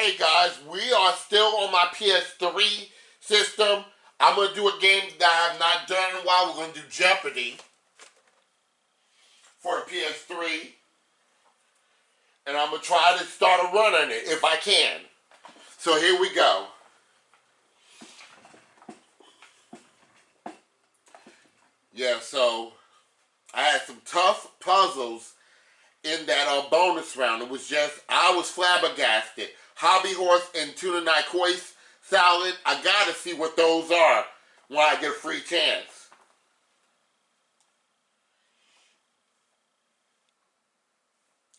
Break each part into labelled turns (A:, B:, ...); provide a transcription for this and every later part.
A: Hey guys, we are still on my PS3 system. I'm going to do a game that I have not done in a while. We're going to do Jeopardy for the PS3. And I'm going to try to start a run on it if I can. So here we go. Yeah, so I had some tough puzzles in that bonus round. It was just, I was flabbergasted. Hobby horse and tuna nyquoise salad. I gotta see what those are when I get a free chance.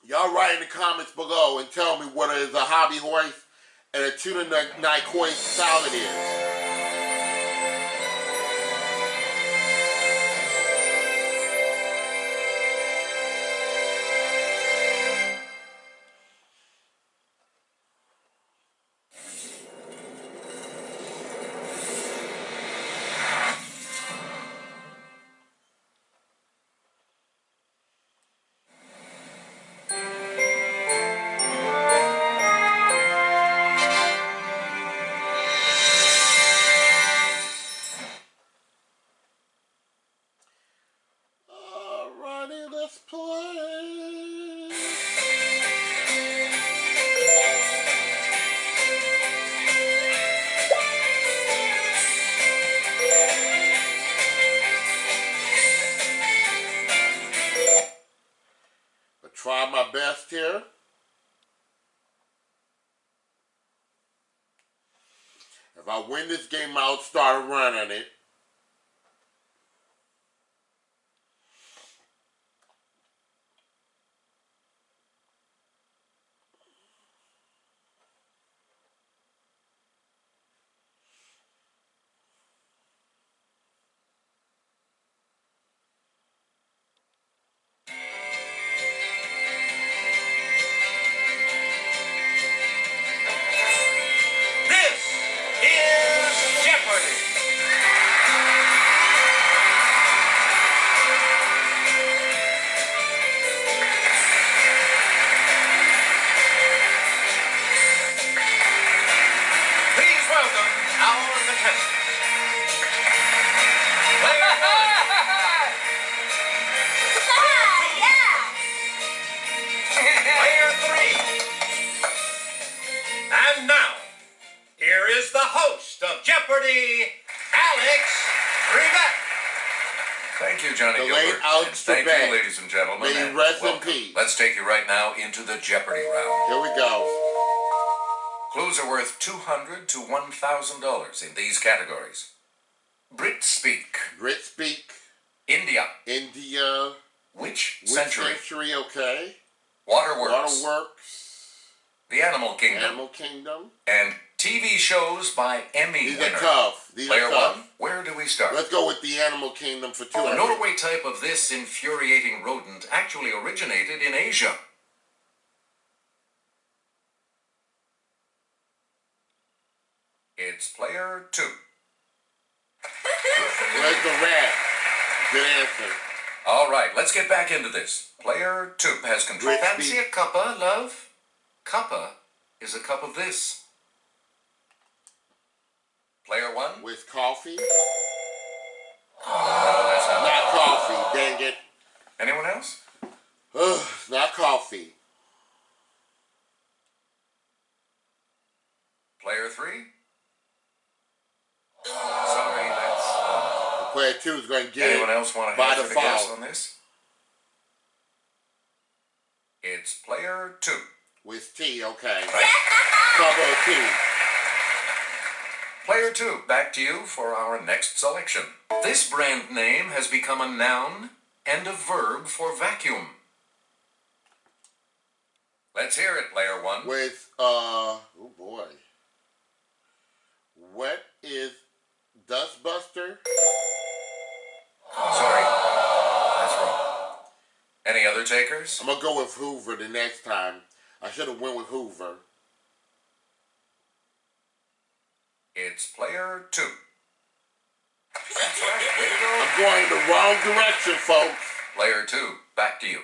A: Y'all write in the comments below and tell me what is a hobby horse and a tuna nyquoise salad is. Alrighty, let's play. I'll try my best here. If I win this game, I'll start a run on it.
B: And now, here is the host of Jeopardy, Alex Trebek.
C: Thank you, Johnny Gilbert. And thank you, ladies and gentlemen.
A: May you rest in peace.
C: Let's take you right now into the Jeopardy round.
A: Here we go.
C: Clues are worth $200 to $1,000 in these categories. Brit speak.
A: Brit speak.
C: India.
A: India.
C: Which century?
A: Century, okay.
C: Waterworks.
A: Waterworks.
C: The Animal Kingdom.
A: Animal Kingdom.
C: And TV shows by Emmy
A: These
C: winner.
A: are tough. These
C: Player
A: are tough.
C: one, where do we start?
A: Let's go with the Animal Kingdom for 200.
C: The Norway type of this infuriating rodent actually originated in Asia. It's player two.
A: Where's the rat? Good answer.
C: All right, let's get back into this. Player two has control.
A: Rich
C: Fancy a cuppa, love? Cuppa is a cup of this. Player one.
A: With coffee?
C: No, that's
A: Not coffee, dang it.
C: Anyone else?
A: Ugh, not coffee.
C: Player three. Sorry, that's...
A: Player two is going to get
C: Anyone
A: it
C: else want to
A: by
C: hazard a guess
A: default.
C: on this? It's player two.
A: With tea, okay.
C: Right.
A: Cup of tea.
C: Player two, back to you for our next selection. This brand name has become a noun and a verb for vacuum. Let's hear it, player one.
A: With, oh boy. What is Dustbuster?
C: Sorry, that's wrong. Any other takers?
A: I'm going to go with Hoover the next time. I should have went with Hoover.
C: It's player two. That's right, way to go.
A: I'm going the wrong direction, folks.
C: Player two, back to you.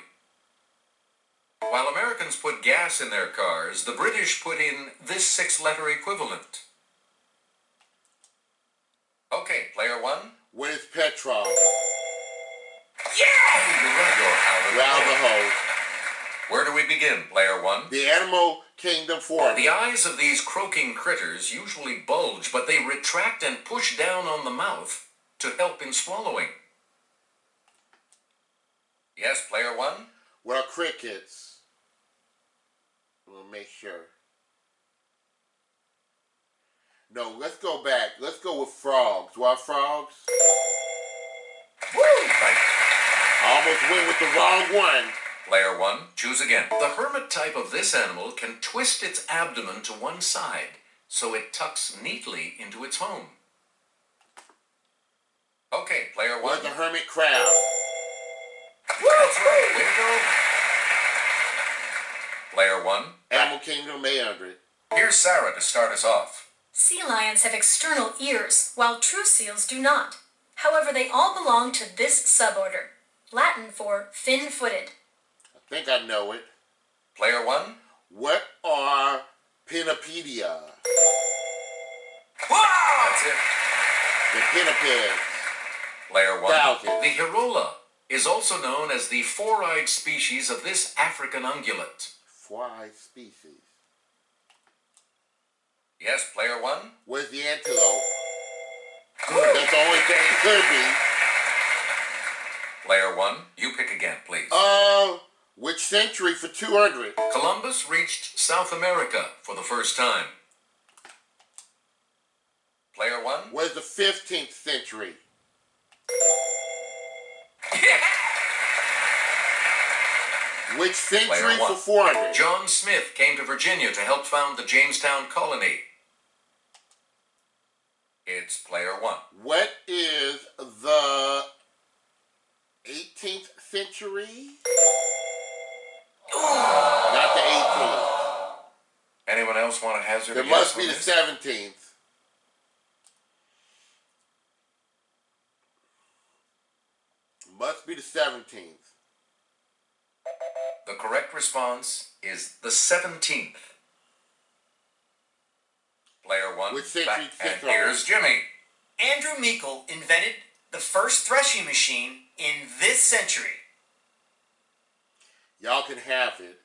C: While Americans put gas in their cars, the British put in this six-letter equivalent. Okay, player one.
A: What is petrol?
C: Yeah! You're right, you're out of the
A: Round the
C: hole.
A: hole.
C: Where do we begin, player one?
A: The animal kingdom for
C: The eyes of these croaking critters usually bulge, but they retract and push down on the mouth to help in swallowing. Yes, player one?
A: Well, crickets. We'll make sure. No, let's go back. Let's go with frogs. What frogs?
C: Woo! Right.
A: I almost went with the wrong one.
C: Player one, choose again. The hermit type of this animal can twist its abdomen to one side, so it tucks neatly into its home. Okay, player one.
A: What's the hermit crab?
C: That's right, way to go. Player one.
A: Animal kingdom 800.
C: Here's Sarah to start us off.
D: Sea lions have external ears, while true seals do not. However, they all belong to this suborder, Latin for fin-footed.
A: I think I know it.
C: Player one.
A: What are pinnipedия?
C: Wow! That's it.
A: The pinnipeds.
C: Player one.
A: 1000.
C: The hirola is also known as the four-eyed species of this African ungulate.
A: Four-eyed species.
C: Yes, player one.
A: Where's the antelope?
C: Good.
A: That's the only thing it could be.
C: Player one, you pick again, please.
A: Which century for 200?
C: Columbus reached South America for the first time. Player one.
A: Where's the 15th century? Which century
C: Player one.
A: for 400?
C: John Smith came to Virginia to help found the Jamestown colony. It's player one.
A: What is the 18th century? Not the 18th.
C: Anyone else want to hazard a
A: There
C: guess
A: must be
C: on
A: the
C: this?
A: 17th. Must be the 17th.
C: The correct response is the 17th. Player one.
A: Which century
C: back, and
A: century?
C: here's Jimmy.
E: Andrew Meikle invented the first threshing machine in this century.
A: Y'all can have it.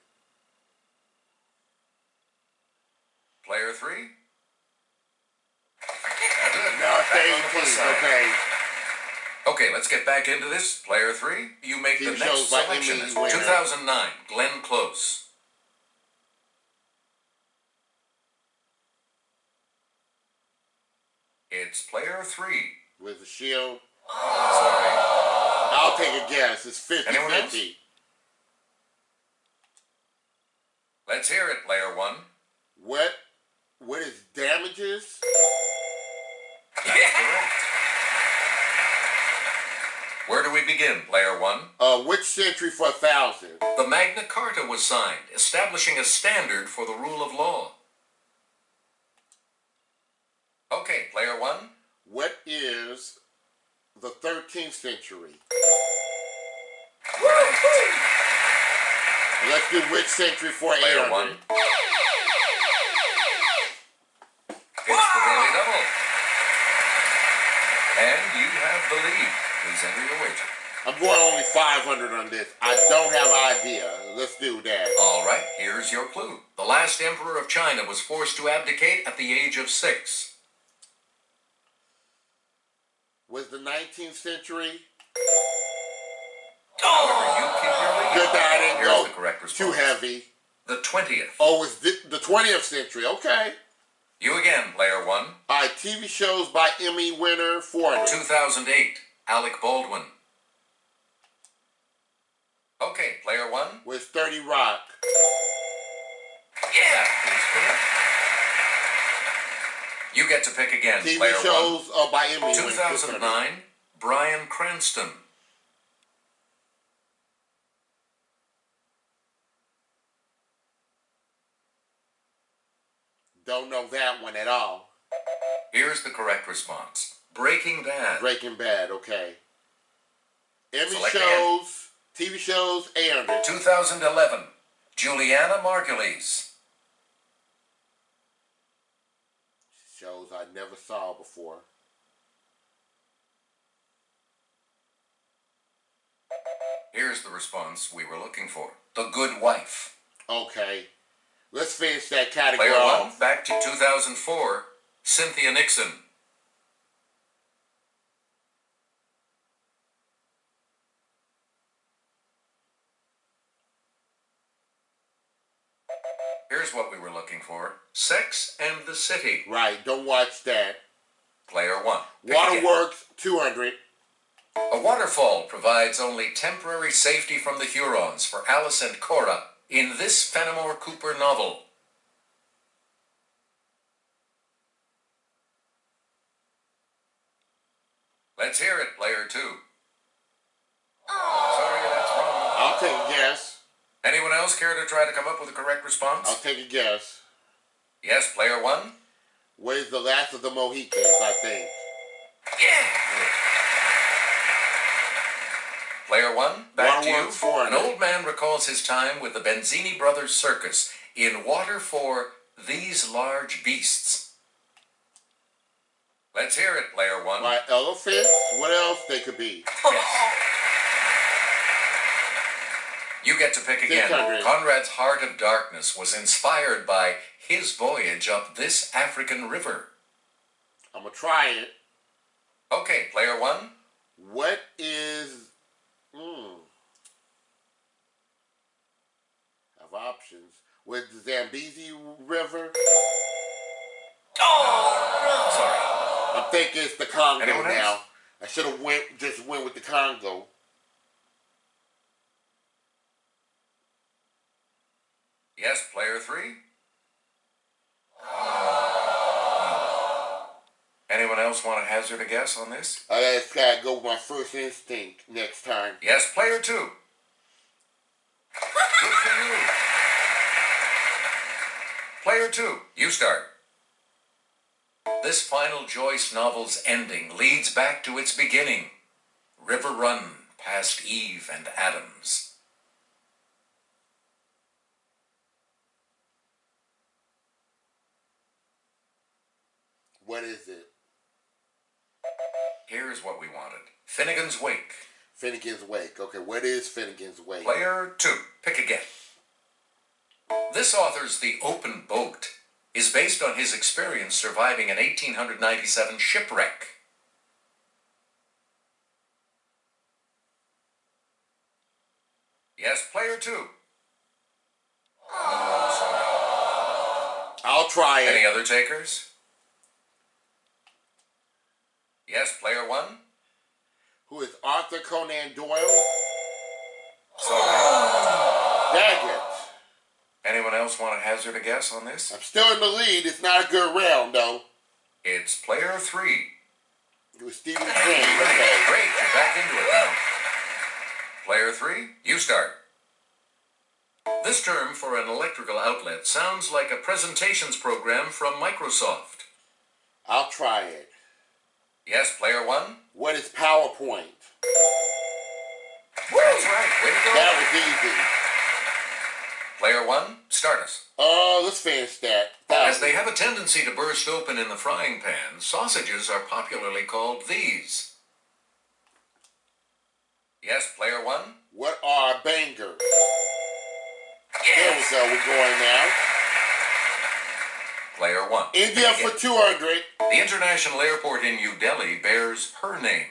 C: Player three.
A: No, it's
C: Back on the plus
A: the 18th.
C: side.
A: Okay.
C: Okay, let's get back into this. Player three, you make the
A: TV
C: next
A: shows by
C: selection.
A: Emmy
C: It's
A: winner.
C: 2009, Glenn Close. It's player three.
A: With the shield.
C: Sorry.
A: I'll take a guess. It's 50-50.
C: Anyone else? Let's hear it, player one.
A: What is damages?
C: That's correct. Where do we begin, player one?
A: Which century for 1000?
C: The Magna Carta was signed, establishing a standard for the rule of law. Okay, player one.
A: What is the 13th century? Let's do which century for
C: Player
A: 800?
C: one. It's the Daily Double. And you have the lead. Please enter your wager.
A: I'm going only 500 on this. I don't have an idea. Let's do that.
C: All right, here's your clue. The last emperor of China was forced to abdicate at the age of 6.
A: Was the 19th century?
C: However, you keep your lead.
A: Good that I didn't
C: Here's
A: go
C: the correct
A: too
C: response.
A: heavy.
C: The 20th.
A: Oh, it's the 20th century. Okay.
C: You again, player one.
A: All right, TV shows by Emmy winner 400.
C: 2008, Alec Baldwin. Okay, player one.
A: Was 30 Rock.
C: Yeah, please correct. You get to pick again,
A: TV
C: player
A: shows by Emmy
C: one.
A: winner
C: 2009, Bryan Cranston.
A: Don't know that one at all.
C: Here's the correct response. Breaking Bad.
A: Breaking Bad, okay. Emmy
C: Select
A: shows, TV shows, 800.
C: 2011, Juliana Margulies.
A: Shows I never saw before.
C: Here's the response we were looking for. The Good Wife.
A: Okay. Let's finish that category
C: Player one,
A: off.
C: back to 2004, Cynthia Nixon. Here's what we were looking for. Sex and the City.
A: Right, don't watch that.
C: Player one. Pick again.
A: Waterworks, 200.
C: A waterfall provides only temporary safety from the Hurons for Alice and Cora in this Fenimore Cooper novel. Let's hear it, player two. Sorry, that's wrong.
A: I'll take a guess.
C: Anyone else care to try to come up with a correct response?
A: I'll take a guess.
C: Yes, player one.
A: Where's the last of the Mohicans, I think.
C: Yeah! Player one, back to you.
A: Waterworks, 400.
C: An old man recalls his time with the Benzini Brothers Circus in Water for These Large Beasts. Let's hear it, player one.
A: My elephants? What else they could be?
C: You get to pick again.
A: 600.
C: Conrad's Heart of Darkness was inspired by his voyage up this African river.
A: I'm going to try it.
C: Okay, player one.
A: What is... Have options. With the Zambezi River?
E: Oh,
C: Sorry.
A: I'm thinking it's the Congo
C: Anyone else?
A: now. I should have just went with the Congo.
C: Yes, player three. Anyone else want to hazard a guess on this?
A: I just gotta go with my first instinct next time.
C: Yes, player two. Good for you. Player two, you start. This final Joyce novel's ending leads back to its beginning. River Run past Eve and Adams.
A: What is it?
C: Here's what we wanted. Finnegan's Wake.
A: Finnegan's Wake. Okay, what is Finnegan's Wake?
C: Player two, pick again. This author's The Open Boat is based on his experience surviving an 1897 shipwreck. Yes, player two. Oh,
A: I'll try
C: sorry. Any
A: it.
C: other takers? Yes, player one.
A: Who is Arthur Conan Doyle?
C: Sorry.
A: Dang it.
C: Anyone else want to hazard a guess on this?
A: I'm still in the lead. It's not a good round, though.
C: It's player three.
A: It was Stephen King. Okay.
C: Great, you're back into it now. Player three, you start. This term for an electrical outlet sounds like a presentations program from Microsoft.
A: I'll try it.
C: Yes, player one.
A: What is PowerPoint?
C: That's right, way to go.
A: That was easy.
C: Player one, start us.
A: Let's finish that.
C: As they have a tendency to burst open in the frying pan, sausages are popularly called these. Yes, player one.
A: What are bangers? There we go. We're going now.
C: Player one.
A: India for 200.
C: The international airport in New Delhi bears her name.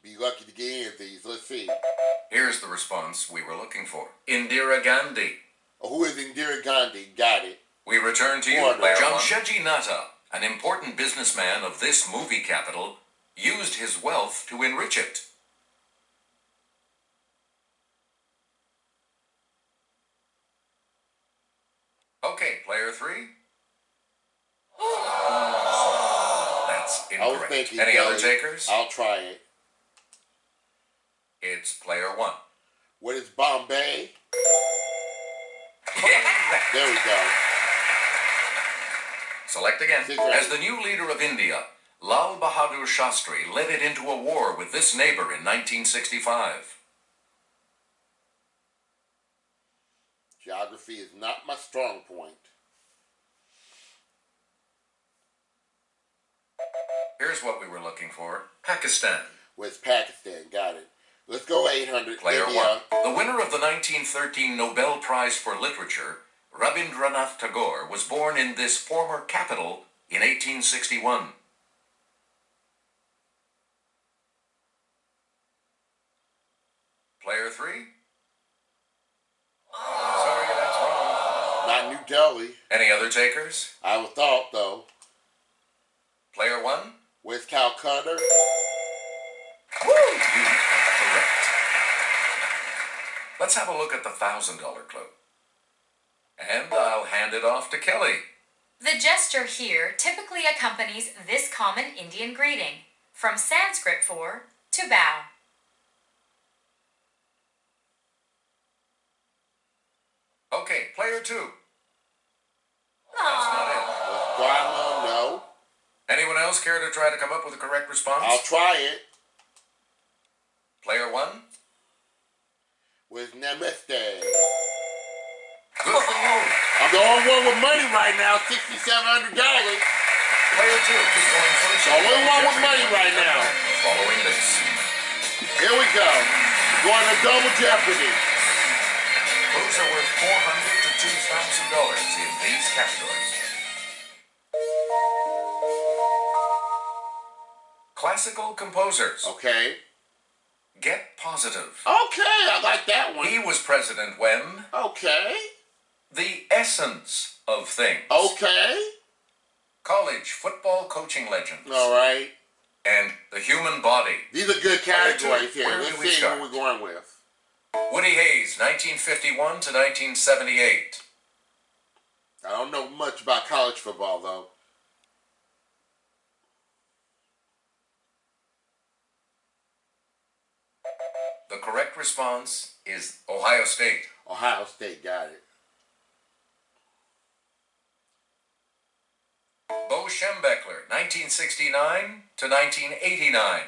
A: Be lucky to get any of these. Let's see.
C: Here's the response we were looking for. Indira Gandhi.
A: Who is Indira Gandhi? Got it.
C: We return to you,
A: Order.
C: player one. Jamshedji Natta, an important businessman of this movie capital, used his wealth to enrich it. Okay, player three. That's
A: I was
C: incorrect.
A: thinking
C: Any other
A: Delhi.
C: takers?
A: I'll try it.
C: It's player one.
A: What is Bombay?
C: Correct.
A: There we go.
C: Select again.
A: 600.
C: As the new leader of India, Lal Bahadur Shastri led it into a war with this neighbor in 1965?
A: Geography is not my strong point.
C: Here's what we were looking for. Pakistan.
A: Where's Pakistan? Got it. Let's go 800.
C: Player
A: India.
C: 1. The winner of the 1913 Nobel Prize for Literature, Rabindranath Tagore, was born in this former capital in 1861. Player 3. Sorry, that's wrong.
A: Not New Delhi.
C: Any other takers?
A: I would thought, though.
C: Player 1.
A: Where's Calcutta?
C: Woo! You are correct. Let's have a look at the $1,000 clue. And I'll hand it off to Kelly.
F: The gesture here typically accompanies this common Indian greeting, from Sanskrit for to bow.
C: Okay, player 2. That's not it.
A: Was Dharma? No.
C: Anyone else care to try to come up with a correct response?
A: I'll try it.
C: Player 1.
A: Where's Namaste?
C: Good for you.
A: I'm the only one with money right now, $6,700.
C: Player 2 is going first.
A: The only one with money right now.
C: Following this.
A: Here we go. Going to double Jeopardy.
C: Clues are worth $400 to $2,000 in these categories. Classical composers.
A: Okay.
C: Get positive.
A: Okay, I like that one.
C: He was president when?
A: Okay.
C: The essence of things.
A: Okay.
C: College football coaching legends.
A: All right.
C: And the human body.
A: These are good categories here.
C: Where do
A: Let's
C: we
A: see
C: start?
A: what we're going with.
C: Woody Hayes, 1951 to 1978.
A: I don't know much about college football, though.
C: The correct response is Ohio State.
A: Ohio State got it.
C: Bo Schembechler, 1969 to 1989.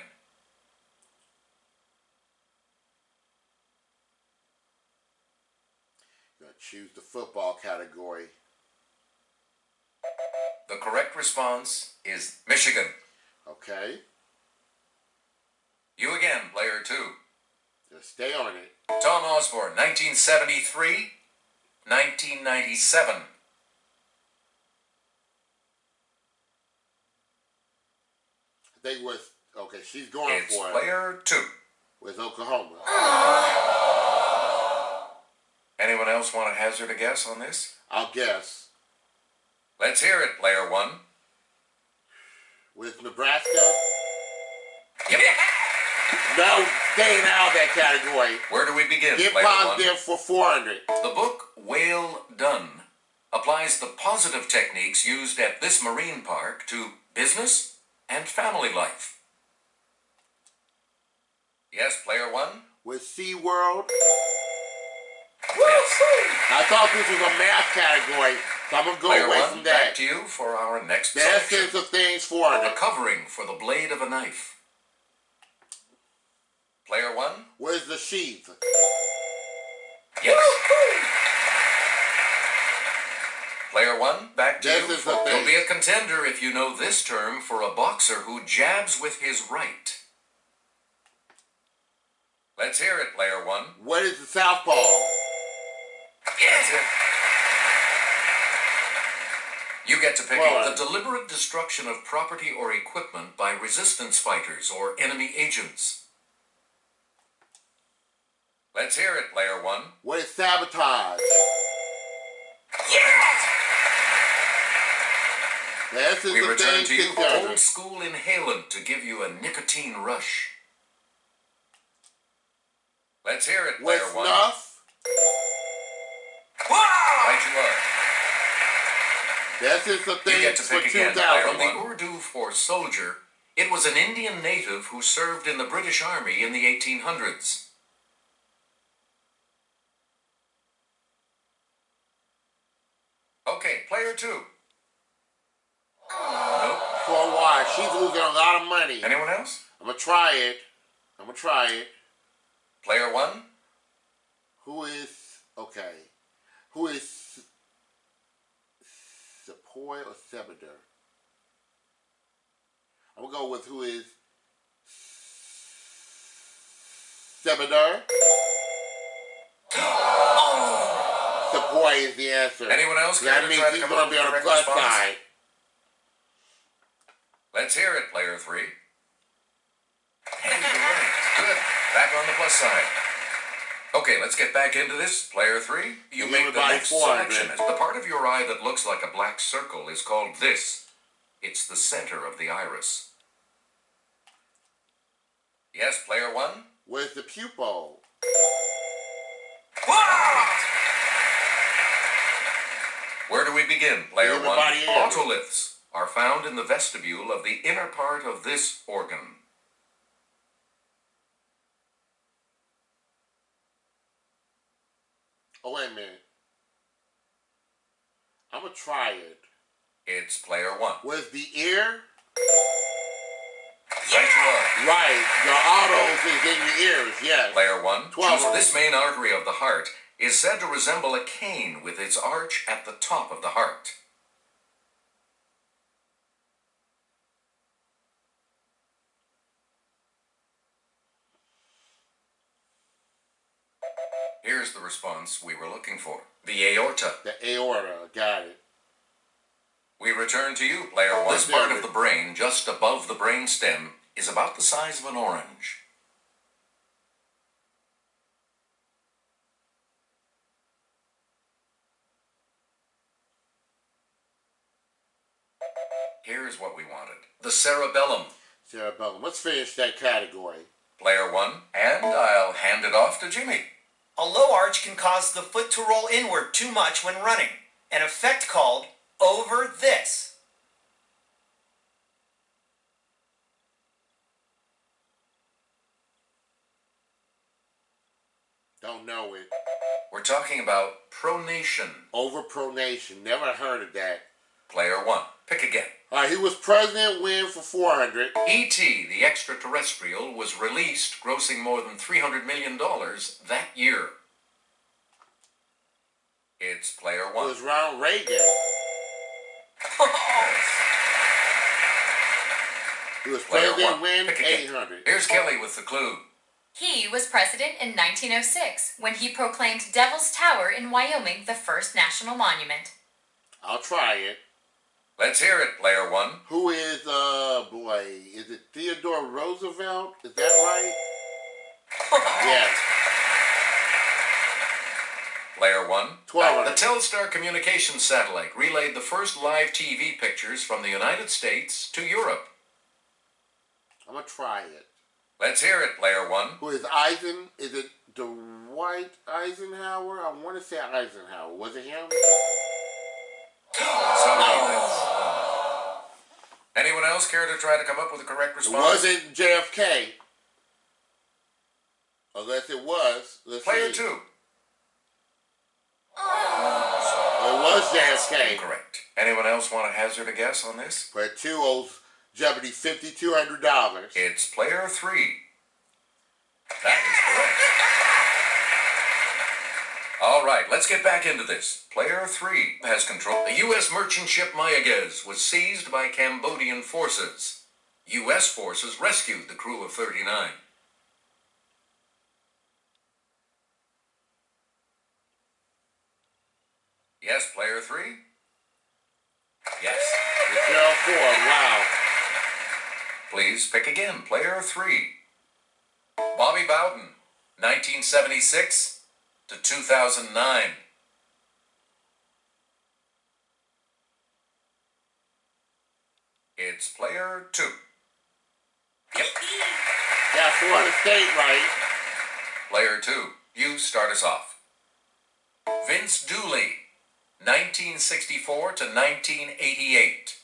A: Gonna choose the football category.
C: The correct response is Michigan.
A: Okay.
C: You again, player 2.
A: Just stay on it.
C: Tom Osborne, 1973, 1997.
A: I think was okay. She's going
C: It's
A: for it.
C: player 2.
A: With Oklahoma.
C: Anyone else want to hazard a guess on this?
A: I'll guess.
C: Let's hear it, player 1.
A: With Nebraska.
C: Yep.
A: No, staying out of that category.
C: Where do we begin,
A: Get
C: player 1?
A: positive for 400.
C: The book Whale Done applies the positive techniques used at this marine park to business and family life. Yes, player 1?
A: With SeaWorld.
C: Yes.
A: I thought this was a math category, so I'm going to go
C: Player
A: away
C: 1,
A: from
C: back
A: that.
C: to you for our next
A: The
C: selection.
A: essence of things,
C: A
A: 400.
C: covering for the blade of a knife. Player 1?
A: Where's the sheath?
C: Yes. Player 1, back to
A: This
C: you.
A: is the thing.
C: You'll be a contender if you know this term for a boxer who jabs with his right. Let's hear it, player 1.
A: What is the southpaw?
C: That's it. You get to pick
A: Well,
C: it. The deliberate destruction of property or equipment by resistance fighters or enemy agents. Let's hear it, player 1.
A: What is sabotage? The essence
C: We
A: of
C: return
A: things,
C: to you,
A: 600.
C: old school inhalant to give you a nicotine rush. Let's hear it, player
A: With
C: 1.
A: snuff?
C: Right you are.
A: The essence of
C: You get
A: things
C: to
A: for
C: pick again, player 1.
A: 2000.
C: The Urdu for soldier, it was an Indian native who served in the British Army in the 1800s. Okay, player 2. Nope.
A: for a while. She's losing a lot of money.
C: Anyone else?
A: I'm gonna try it. I'm gonna try it.
C: Player one?
A: Who is okay? Who is Sepoy or Sebeder? I'm gonna go with who is Sebeder. Sepoy is the answer.
C: Anyone else care
A: That
C: to
A: means
C: try to
A: he's
C: come up
A: gonna
C: with
A: be
C: the
A: on the
C: correct
A: plus
C: response?
A: side.
C: Let's hear it, player three. Hey, you're right. Good. Back on the plus side. Okay, let's get back into this. Player three, you
A: Give
C: make the
A: everybody
C: next
A: 400.
C: selection. The part of your eye that looks like a black circle is called this. It's the center of the iris. Yes, player one?
A: Where's the pupil?
C: Where do we begin, player one?
A: Everybody in.
C: Otoliths are found in the vestibule of the inner part of this organ.
A: Oh, wait a minute. I'm gonna try it.
C: It's player one.
A: Where's the ear?
C: Right you are.
A: Right. The autos is in your ears, yes.
C: Player one.
A: 12.
C: This main artery of the heart is said to resemble a cane with its arch at the top of the heart. Here's the response we were looking for. The aorta.
A: The aorta, got it.
C: We return to you, player one. This part of the brain, just above the brain stem, is about the size of an orange. Here's what we wanted. The cerebellum.
A: Cerebellum. Let's finish that category.
C: Player one, and I'll hand it off to Jimmy.
E: A low arch can cause the foot to roll inward too much when running, an effect called over this.
A: Don't know it.
C: We're talking about pronation.
A: Overpronation. Never heard of that.
C: Player one, pick again.
A: All right, he was president win for 400.
C: E.T., the extraterrestrial, was released, grossing more than $300 million that year. It's player
A: It
C: one.
A: was Ronald Reagan. He was
C: Player
A: president
C: one,
A: win
C: pick again.
A: 800.
C: Here's Kelly with the clue.
F: He was president in 1906 when he proclaimed Devil's Tower in Wyoming the first national monument.
A: I'll try it.
C: Let's hear it, player one.
A: Who is, boy, is it Theodore Roosevelt? Is that right? Yes.
C: Player one.
A: 12.
C: The Telstar communications satellite relayed the first live TV pictures from the United States to Europe.
A: I'm going to try it.
C: Let's hear it, player one.
A: Who is is it Dwight Eisenhower? I want to say Eisenhower. Was it him?
C: Anyone else care to try to come up with a correct
A: It
C: response?
A: wasn't JFK. Unless it was. Let's
C: Player
A: see.
C: two.
A: It was JFK.
C: Incorrect. Anyone else want to hazard a guess on this?
A: Player two owes Jeopardy $5,200.
C: It's player three. That is correct. All right, let's get back into this. Player three has control. The U.S. merchant ship Mayaguez was seized by Cambodian forces. U.S. forces rescued the crew of 39. Yes, player three? Yes.
A: Gerald Ford, wow.
C: Please pick again, player three. Bobby Bowden, 1976 to 2009. It's player two. Yep.
A: Got Florida State right.
C: Player two, you start us off. Vince Dooley, 1964 to 1988.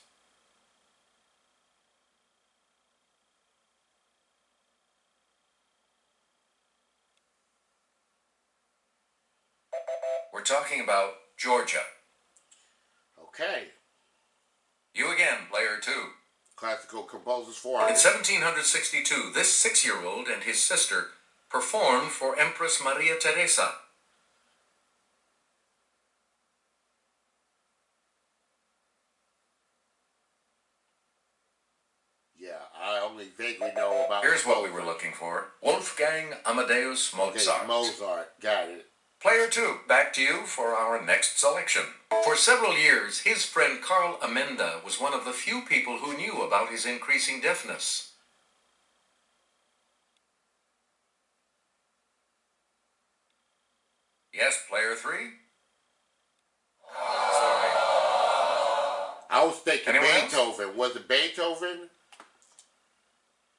C: We're talking about Georgia.
A: Okay.
C: You again, player two.
A: Classical composers for
C: In
A: it.
C: 1762, this 6-year-old and his sister performed for Empress Maria Teresa.
A: Yeah, I only vaguely know about.
C: Here's what we were looking for. Wolfgang Amadeus Mozart.
A: Okay, Mozart, got it.
C: Player 2, back to you for our next selection. For several years, his friend Carl Amenda was one of the few people who knew about his increasing deafness. Yes, player 3? Sorry.
A: I was thinking
C: Anyone else?
A: Beethoven. Was it Beethoven?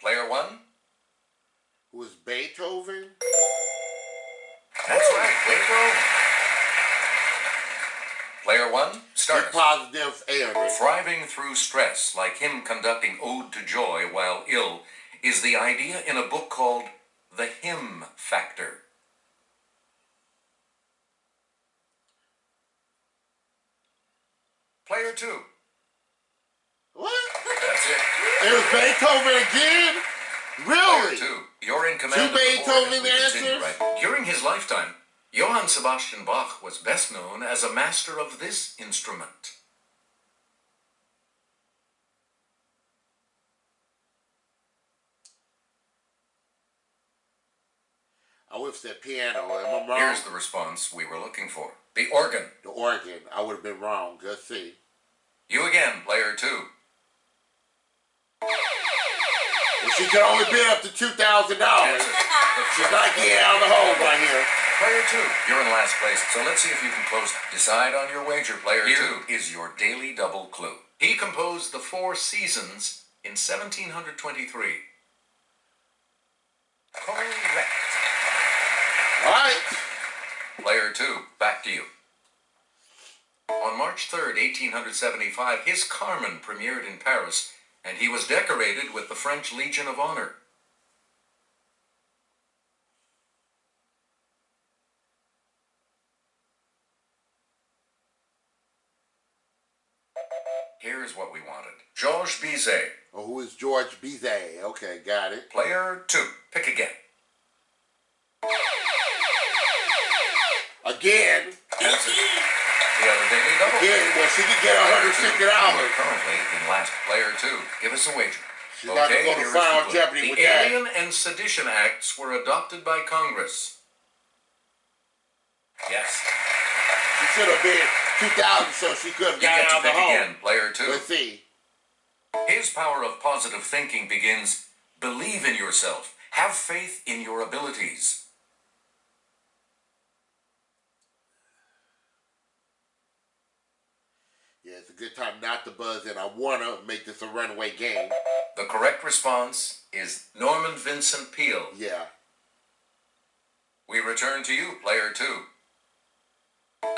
C: Player 1?
A: Who was Beethoven?
C: That's right, way to go. Player 1, start.
A: Good positive ailment.
C: Thriving through stress, like him conducting Ode to Joy while ill, is the idea in a book called The Hymn Factor. Player 2.
A: What?
C: That's it.
A: It was Beethoven again? Really?
C: Player 2. You're in command of the
A: Beethoven
C: board as we continue,
A: answers?
C: right? During his lifetime, Johann Sebastian Bach was best known as a master of this instrument.
A: I would have said piano. Am I wrong?
C: Here's the response we were looking for. The organ.
A: The organ. I would have been wrong. Let's see.
C: You again, player 2.
A: Well, she could only bid up to $2,000. She's not getting out of the hole right here.
C: Player 2, you're in last place, so let's see if you can close. Decide on your wager, player 2 is your daily double clue. He composed the 4 Seasons in 1723. Correct.
A: All right.
C: Player 2, back to you. On March 3rd, 1875, his Carmen premiered in Paris, and he was decorated with the French Legion of Honor. Here's what we wanted. Georges Bizet.
A: Oh, who is George Bizet? Okay, got it.
C: Player 2, pick again.
A: Again.
C: That's it. The other daily double.
A: Again, well, she could get $150.
C: You're currently in last. Player 2, give us a wager.
A: She's not going to go to
C: here is
A: Final
C: the clue.
A: Jeopardy with
C: The
A: that.
C: Alien and Sedition Acts were adopted by Congress. Yes.
A: She should have bid 2,000 so she could have
C: You
A: got
C: get
A: out
C: to
A: of the
C: pick
A: hole.
C: again, player 2.
A: Let's see.
C: His power of positive thinking begins, believe in yourself, have faith in your abilities.
A: Yeah, it's a good time not to buzz in. I want to make this a runaway game.
C: The correct response is Norman Vincent Peale.
A: Yeah.
C: We return to you, player 2.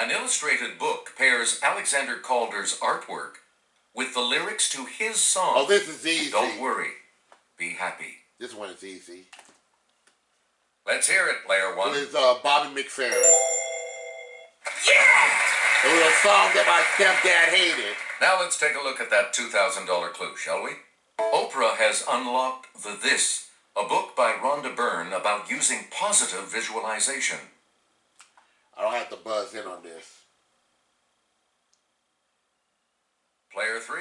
C: An illustrated book pairs Alexander Calder's artwork with the lyrics to his song.
A: Oh, this is easy.
C: Don't worry, be happy.
A: This one is easy.
C: Let's hear it, player 1.
A: It is Bobby McFerrin.
C: Yeah!
A: It was a song that my stepdad hated.
C: Now let's take a look at that $2,000 clue, shall we? Oprah has unlocked The This, a book by Rhonda Byrne about using positive visualization.
A: I don't have to buzz in on this.
C: Player 3?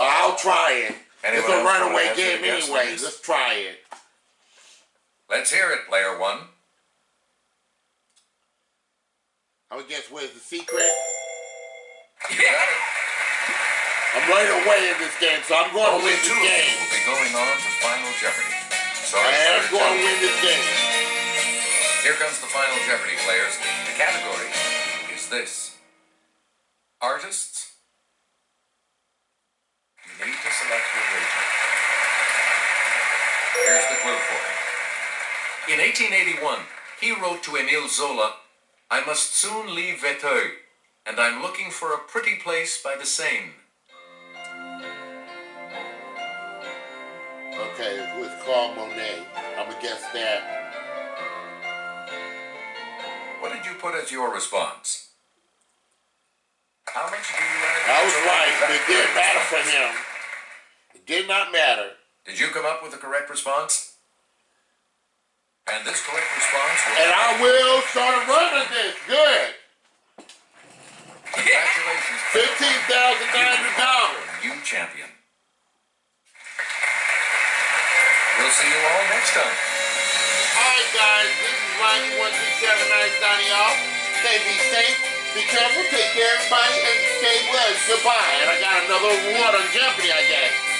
A: I'll try it.
C: Anyone
A: It's a
C: else wanna
A: runaway
C: hazard a
A: game
C: guess on
A: anyway.
C: this?
A: Let's try it.
C: Let's hear it, player 1.
A: I would guess where's the secret?
C: You got it.
A: I'm right away in this game, so I'm going to
C: Only
A: win
C: 2
A: this
C: of you
A: game.
C: will be going on to Final Jeopardy. Sorry,
A: I am
C: player
A: going to
C: 2.
A: win this game.
C: Here comes the Final Jeopardy, players. The category is this. Artists. You need to select your wager. Here's the clue for you. In 1881, he wrote to Émile Zola, I must soon leave Véteuil, and I'm looking for a pretty place by the Seine.
A: Okay, who is Claude Monet? I'm going to guess that.
C: What did you put as your response? How much do you add?
A: I I was right, but it didn't matter for him. It did not matter.
C: Did you come up with the correct response? And this correct response will...
A: And I will start running this. Good.
C: Congratulations.
A: $15,900.
C: You champion. We'll see you all next time.
A: Alright guys, this is Ronnie1279 signing off. Stay be safe, be careful, take care everybody, and stay blessed. Goodbye. And I got another award on Jeopardy, I guess.